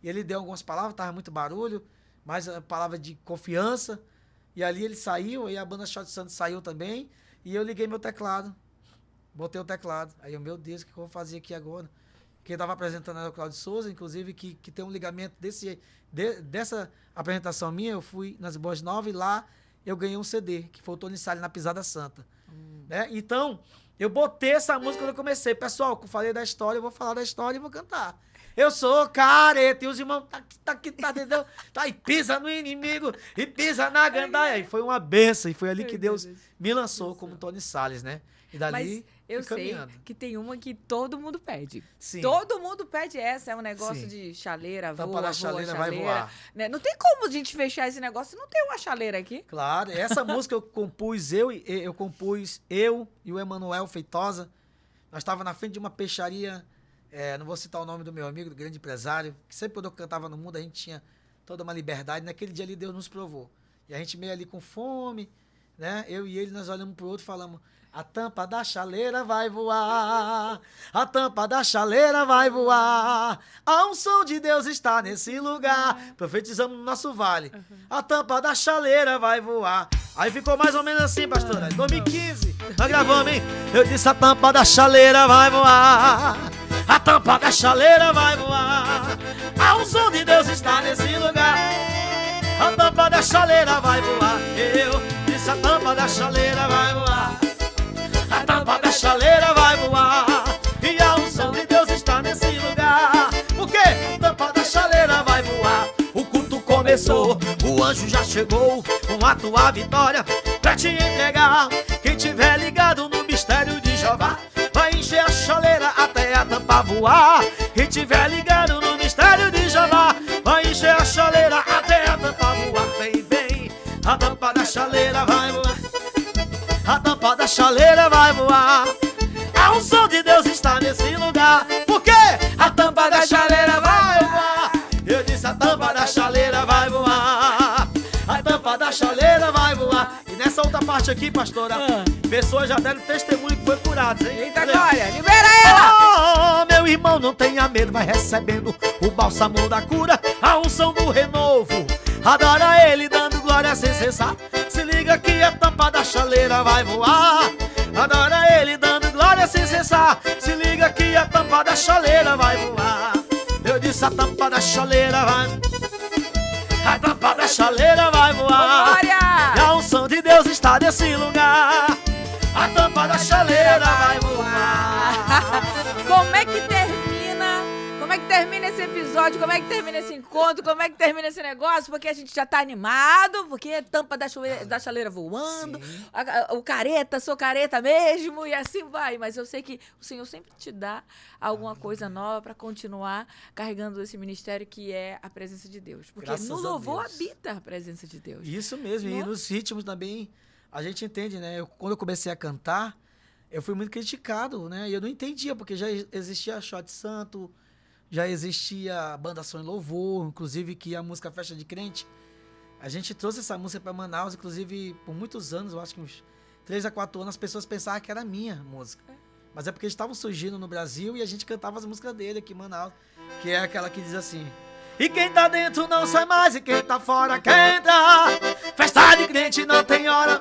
B: E ele deu algumas palavras, tava muito barulho, mas a palavra de confiança. E ali ele saiu, aí a banda Shot Santos saiu também, e eu liguei meu teclado. Botei o teclado. Aí eu, meu Deus, o que eu vou fazer aqui agora? Quem estava apresentando era o Cláudio Souza, inclusive, que tem um ligamento dessa apresentação minha. Eu fui nas Boas Novas e lá eu ganhei um CD, que foi o Tony Salles na Pisada Santa. Né? Então, eu botei essa música quando eu comecei. Pessoal, eu falei da história, eu vou falar da história e vou cantar. Eu sou careta, e os irmãos entendeu? Tá, e pisa no inimigo, e pisa na gandaia. E foi uma benção, e foi ali que Deus me lançou como Tony Salles, né? E dali,
A: mas eu sei que tem uma que todo mundo pede.
B: Sim.
A: Todo mundo pede essa. É um negócio
B: Sim.
A: de chaleira,
B: Tampa
A: voa,
B: da chaleira, vai
A: chaleira.
B: voar.
A: Né? Não tem como a gente fechar esse negócio se não tem uma chaleira aqui.
B: Claro. Essa música eu compus eu e o Emanuel Feitosa. Nós estávamos na frente de uma peixaria, não vou citar o nome do meu amigo, do grande empresário, que sempre quando eu cantava no mundo a gente tinha toda uma liberdade. Naquele dia ali Deus nos provou. E a gente meio ali com fome, né? Eu e ele, nós olhamos pro outro e falamos... A tampa da chaleira vai voar, a tampa da chaleira vai voar, a unção de Deus está nesse lugar. Profetizamos no nosso vale, a tampa da chaleira vai voar. Aí ficou mais ou menos assim, pastora, em 2015, nós gravamos, hein? Eu disse a tampa da chaleira vai voar, a tampa da chaleira vai voar, a unção de Deus está nesse lugar. A tampa da chaleira vai voar, eu disse a tampa da chaleira vai voar. A tampa da chaleira vai voar e a unção de Deus está nesse lugar. O quê? A tampa da chaleira vai voar. O culto começou, o anjo já chegou com a tua vitória pra te entregar. Quem tiver ligado no mistério de Jeová vai encher a chaleira até a tampa voar. Quem tiver ligado no mistério de Jeová vai encher a chaleira até a tampa voar. Vem, a tampa da chaleira vai voar. A tampa da chaleira vai voar. A unção de Deus está nesse lugar. Por quê? A tampa da chaleira vai voar. Eu disse a tampa da chaleira vai voar. A tampa da chaleira vai voar. E nessa outra parte aqui, pastora, pessoas já deram testemunho que foi curado, hein?
A: Eita glória, libera ela!
B: Oh, meu irmão, não tenha medo, vai recebendo o bálsamo da cura, a unção do renovo. Adora ele dando glória sem cessar. Se liga que a tampa da chaleira vai voar. Adora ele dando glória sem cessar. Se liga que a tampa da chaleira vai voar. Eu disse a tampa da chaleira vai. A tampa da chaleira vai voar.
A: Glória!
B: E a unção de Deus está nesse lugar. A tampa da chaleira vai voar.
A: Como é que termina termina esse episódio? Como é que termina esse encontro? Como é que termina esse negócio? Porque a gente já tá animado, porque é tampa da chaleira voando, o careta, sou careta mesmo, e assim vai. Mas eu sei que o Senhor sempre te dá alguma coisa nova para continuar carregando esse ministério que é a presença de Deus. Porque
B: Graças
A: no
B: a
A: louvor
B: Deus.
A: habita a presença de Deus.
B: Isso mesmo, e nos ritmos também, a gente entende, né? Quando eu comecei a cantar, eu fui muito criticado, né? E eu não entendia, porque já existia Shot Santo, já existia Banda Som e Louvor, inclusive que a música Festa de Crente. A gente trouxe essa música para Manaus, inclusive por muitos anos, eu acho que uns 3 a 4 anos, as pessoas pensavam que era minha música. Mas é porque eles estavam surgindo no Brasil e a gente cantava as músicas dele aqui em Manaus, que é aquela que diz assim: e quem tá dentro não sai mais, e quem tá fora quer entrar. Festa de crente não tem hora,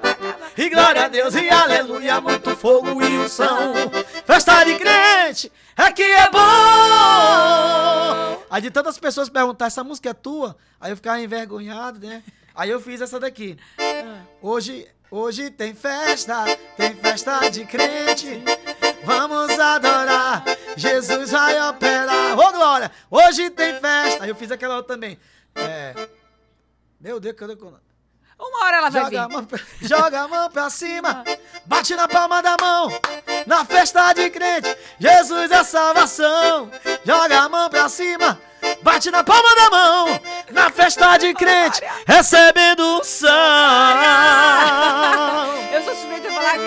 B: e glória a Deus e aleluia, muito fogo e unção. Festa de crente é que é bom. Aí de tantas pessoas perguntar, essa música é tua? Aí eu ficava envergonhado, né? Aí eu fiz essa daqui. Hoje tem festa de crente. Vamos adorar, Jesus vai operar. Ô glória, hoje tem festa. Aí eu fiz aquela outra também. Meu Deus, cadê?
A: Uma hora ela vai vir.
B: Joga a mão pra cima, bate na palma da mão. Na festa de crente, Jesus é salvação. Joga a mão pra cima, bate na palma da mão. Na festa de crente, recebendo unção.
A: Eu sou suspeita de falar que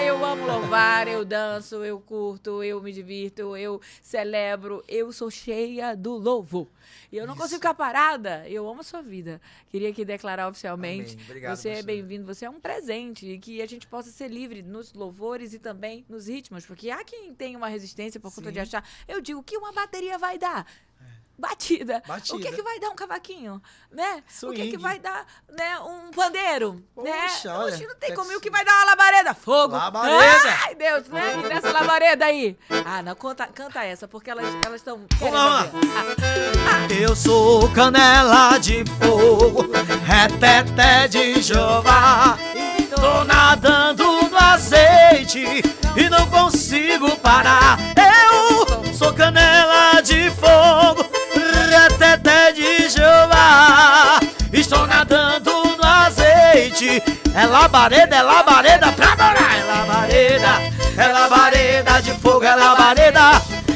A: eu amo louvar, eu danço, eu curto, eu me divirto, eu celebro, eu sou cheia do louvor. E eu não consigo ficar parada, eu amo a sua vida. Queria aqui declarar oficialmente,
B: Obrigado,
A: você é bem-vindo, você é um presente, e que a gente possa ser livre nos louvores e também nos ritmos, porque há quem tem uma resistência por conta de achar, eu digo, que uma bateria vai dar? Batida. O que vai dar um cavaquinho, né?
B: Swing.
A: O que vai dar, né, um pandeiro, né?
B: Olha,
A: Oxe, não tem como. O que vai dar uma labareda? Fogo.
B: Labareda.
A: Ai, Deus, né? E nessa labareda aí? Ah, não, canta essa, porque elas estão...
B: Vamos lá. Eu sou canela de fogo, reteté de Jeová. Tô nadando no azeite e não consigo parar. Eu sou canela de fogo, reteté de Jeová. Estou nadando no azeite. É labareda pra adorar. É labareda de fogo, é labareda.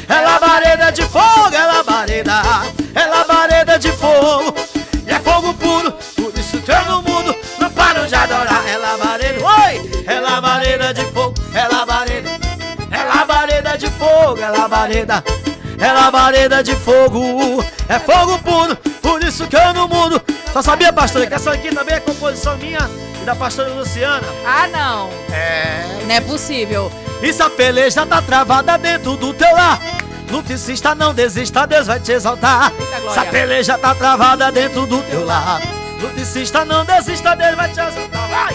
B: É labareda de fogo, é labareda. É labareda de fogo. E é fogo puro, por isso todo mundo não para de adorar. É labareda, oi! É labareda de fogo, é labareda. É labareda de fogo, é labareda. É labareda de fogo. É fogo puro, por isso que eu não mudo. Só sabia, pastora, que essa aqui também é composição minha e da pastora Luciana.
A: Ah, não. Não é possível.
B: E se a peleja tá travada dentro do teu lar, lute, insista, não desista, Deus vai te exaltar. Se a peleja tá travada dentro do teu lar, lute, insista, não desista, Deus vai te exaltar. Vai!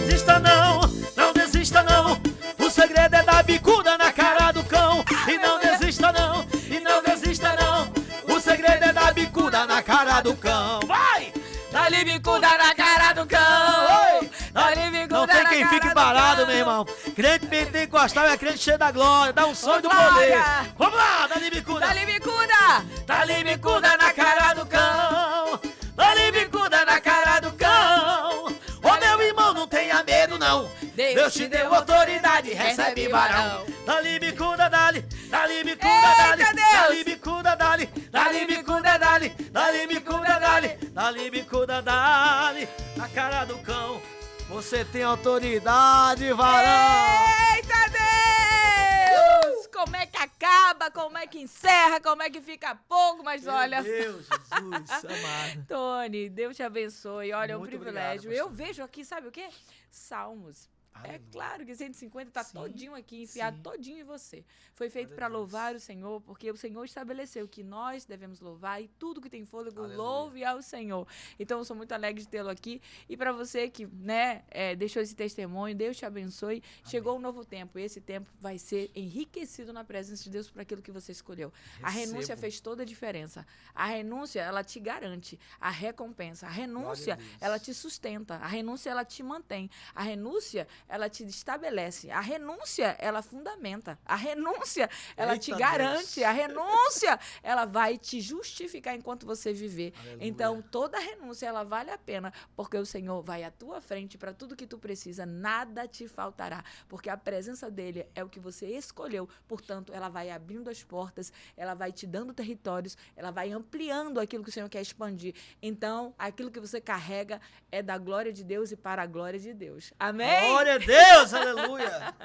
B: Desista não, não desista não. O segredo é dar bicuda na cara do cão. E não desista não, e não desista não. O segredo é dar bicuda na cara do cão. Vai!
A: Dá-lhe bicuda na cara do cão. Dá-lhe bicuda
B: Não tem quem fique parado, meu irmão. Crente pentecostal é crente cheio da glória. Dá um sonho do poder. Vamos lá, dá-lhe bicuda.
A: Dá-lhe bicuda.
B: Dá-lhe bicuda na cara do cão. Dá-lhe bicuda na cara do cão. Ô meu irmão, não tenha medo não. Deus te deu autoridade, recebe varão. Dá-lhe bicuda, dá-lhe. Dá-lhe bicuda, dá-lhe. Dá-lhe bicuda, dá-lhe. Dá-lhe bicuda, dá-lhe. Dá-lhe bicuda, dá-lhe. Dá-lhe bicuda, dá-lhe. Na cara do cão. Você tem autoridade, varão.
A: Eita Deus! Como é que acaba? Como é que encerra? Como é que fica pouco? Mas olha...
B: Meu Deus, Jesus amado.
A: Tony, Deus te abençoe. Olha, é um
B: Muito
A: privilégio.
B: obrigado,
A: Eu vejo aqui, sabe o quê? Salmos.
B: Aleluia.
A: É claro que 150 tá todinho aqui, enfiado todinho em você. Foi feito para louvar o Senhor, porque o Senhor estabeleceu que nós devemos louvar e tudo que tem fôlego,
B: Aleluia.
A: louve ao Senhor. Então, eu sou muito alegre de tê-lo aqui. E para você que, né, deixou esse testemunho, Deus te abençoe. Amém. Chegou um novo tempo e esse tempo vai ser enriquecido na presença de Deus por aquilo que você escolheu. A renúncia fez toda a diferença. A renúncia, ela te garante a recompensa. A renúncia, ela te sustenta. A renúncia, ela te mantém. A renúncia, ela te estabelece. A renúncia, ela fundamenta. A renúncia, ela
B: Eita
A: te garante.
B: Deus.
A: A renúncia, ela vai te justificar enquanto você viver.
B: Aleluia.
A: Então, toda renúncia, ela vale a pena, porque o Senhor vai à tua frente para tudo que tu precisa, nada te faltará, porque a presença dele é o que você escolheu, portanto, ela vai abrindo as portas, ela vai te dando territórios, ela vai ampliando aquilo que o Senhor quer expandir. Então, aquilo que você carrega é da glória de Deus e para a glória de Deus. Amém?
B: Glória a Deus, aleluia.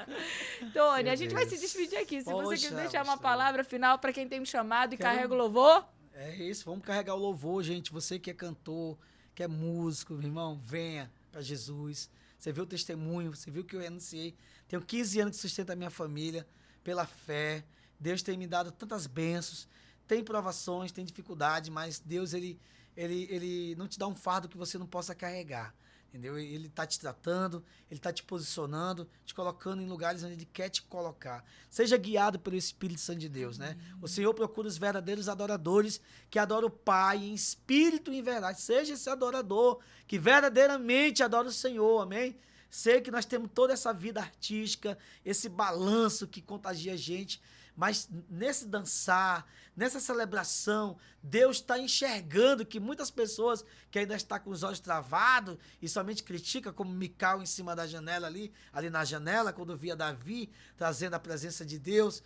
A: Tony,
B: Meu
A: a gente vai
B: Deus.
A: se despedir aqui. Se você
B: Poxa,
A: quiser deixar uma
B: pastor.
A: palavra final para quem tem me chamado e
B: Quero-
A: carrega o louvor.
B: É isso, vamos carregar o louvor, gente. Você que é cantor, que é músico, meu irmão, venha para Jesus. Você viu o testemunho, você viu que eu renunciei. Tenho 15 anos que sustento a minha família pela fé. Deus tem me dado tantas bênçãos. Tem provações, tem dificuldade, mas Deus, ele não te dá um fardo que você não possa carregar. Entendeu? Ele está te tratando, ele está te posicionando, te colocando em lugares onde ele quer te colocar. Seja guiado pelo Espírito Santo de Deus, né? O Senhor procura os verdadeiros adoradores que adoram o Pai em espírito e em verdade. Seja esse adorador que verdadeiramente adora o Senhor, amém? Sei que nós temos toda essa vida artística, esse balanço que contagia a gente, mas nesse dançar, nessa celebração, Deus está enxergando que muitas pessoas que ainda estão com os olhos travados e somente criticam, como Mical em cima da janela ali na janela, quando via Davi trazendo a presença de Deus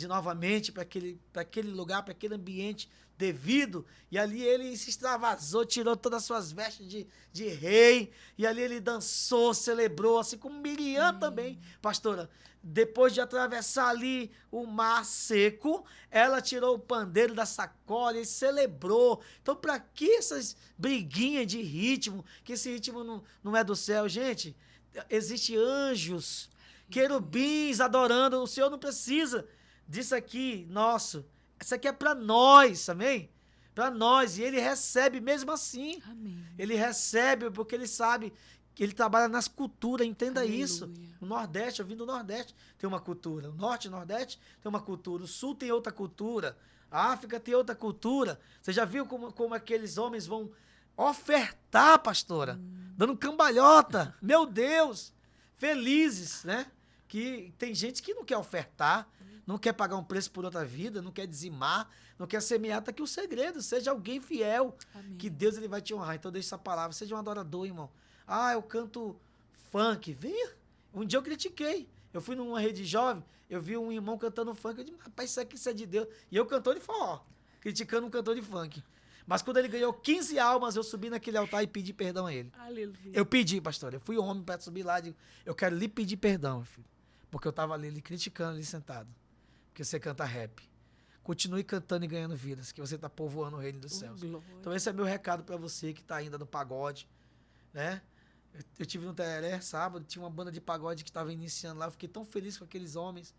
B: novamente para aquele lugar, para aquele ambiente devido, e ali ele se extravasou, tirou todas as suas vestes de rei, e ali ele dançou, celebrou, assim como Miriam também, pastora. Depois de atravessar ali o mar seco, ela tirou o pandeiro da sacola e celebrou. Então, para que essas briguinhas de ritmo, que esse ritmo não é do céu, gente? Existem anjos, querubins adorando, o Senhor não precisa disso aqui, nosso. Isso aqui é para nós, amém? Para nós, e ele recebe mesmo assim.
A: Amém.
B: Ele recebe porque ele sabe que ele trabalha nas culturas, entenda
A: Aleluia.
B: isso. No Nordeste, eu vim do Nordeste, tem uma cultura. O Norte e o Nordeste tem uma cultura. O Sul tem outra cultura. A África tem outra cultura. Você já viu como aqueles homens vão ofertar, pastora? Dando cambalhota. Meu Deus! Felizes, né? Que tem gente que não quer ofertar, não quer pagar um preço por outra vida, não quer dizimar, não quer semear. Tá aqui o segredo. Seja alguém fiel,
A: Amém.
B: que Deus ele vai te honrar. Então deixa essa palavra. Seja um adorador, irmão. Ah, eu canto funk. Venha. Um dia eu critiquei. Eu fui numa rede jovem, eu vi um irmão cantando funk. Eu disse, rapaz, isso é de Deus. E eu cantor de forró, criticando um cantor de funk. Mas quando ele ganhou 15 almas, eu subi naquele altar e pedi perdão a ele.
A: Aleluia.
B: Eu pedi, pastor. Eu fui homem para subir lá e digo, eu quero lhe pedir perdão, meu filho. Porque eu estava ali lhe criticando, ali sentado. Porque você canta rap. Continue cantando e ganhando vidas, que você está povoando o reino dos céus.
A: Glória.
B: Então esse é meu recado para você que está ainda no pagode, né? Eu tive no Tereré sábado, tinha uma banda de pagode que estava iniciando lá, eu fiquei tão feliz com aqueles homens.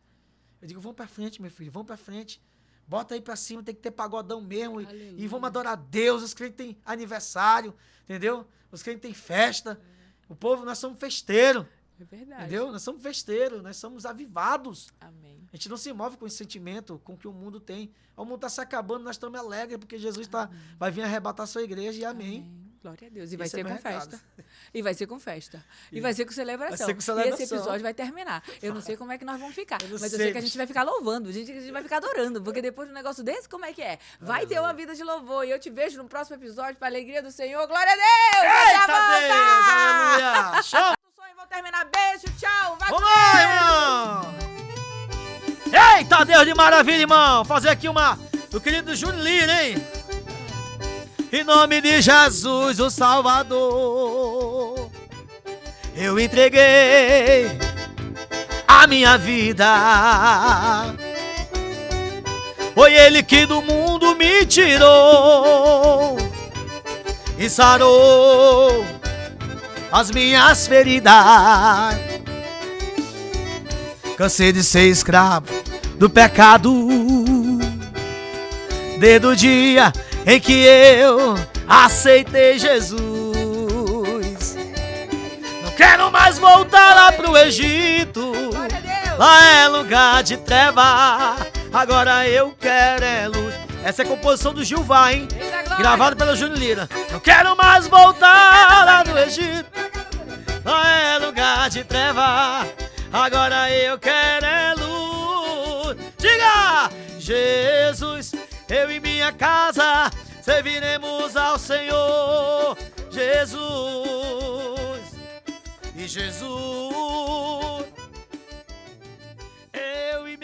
B: Eu digo, vamos para frente, meu filho, vamos para frente. Bota aí para cima, tem que ter pagodão mesmo. E vamos adorar a Deus. Os crentes têm aniversário, entendeu? Os crentes têm festa. O povo, nós somos festeiros,
A: É verdade.
B: entendeu? Nós somos festeiros, nós somos avivados.
A: Amém.
B: A gente não se move com esse sentimento, com o que o mundo tem. O mundo está se acabando, nós estamos alegres, porque Jesus vai vir arrebatar a sua igreja, e amém.
A: Glória a Deus. E vai
B: Esse é
A: ser
B: meu
A: com
B: recado.
A: festa. E vai ser com festa. E
B: E
A: vai ser com celebração.
B: vai ser com
A: E
B: celebração.
A: esse episódio vai terminar. Eu não sei como é que nós vamos ficar.
B: Eu não
A: Mas eu
B: sei,
A: sei que a gente vai ficar louvando. A gente vai ficar adorando. Porque depois de um negócio desse, como é que é? Vai ter uma vida de louvor. E eu te vejo no próximo episódio para a alegria do Senhor. Glória a Deus!
B: Eita
A: Até a
B: Deus,
A: volta!
B: aleluia! Show!
A: O sonho, vou terminar. Beijo, tchau. Vai
B: Vamos
A: com
B: lá,
A: Deus.
B: irmão! Eita Deus de maravilha, irmão! Fazer aqui uma do querido Júnior Lira, hein? Em nome de Jesus, o Salvador, eu entreguei a minha vida. Foi Ele que do mundo me tirou e sarou as minhas feridas. Cansei de ser escravo do pecado, desde o dia em que eu aceitei Jesus. Não quero mais voltar lá pro Egito,
A: Glória a Deus.
B: lá é lugar de treva, agora eu quero é luz. Essa é a composição do Gilvá, hein?
A: Eita, glória.
B: Gravado pelo Júnior Lira. Não quero mais voltar lá no Egito,
C: lá é lugar de treva, agora eu quero é luz. Diga! Jesus, eu e minha casa serviremos ao Senhor. Jesus, e Jesus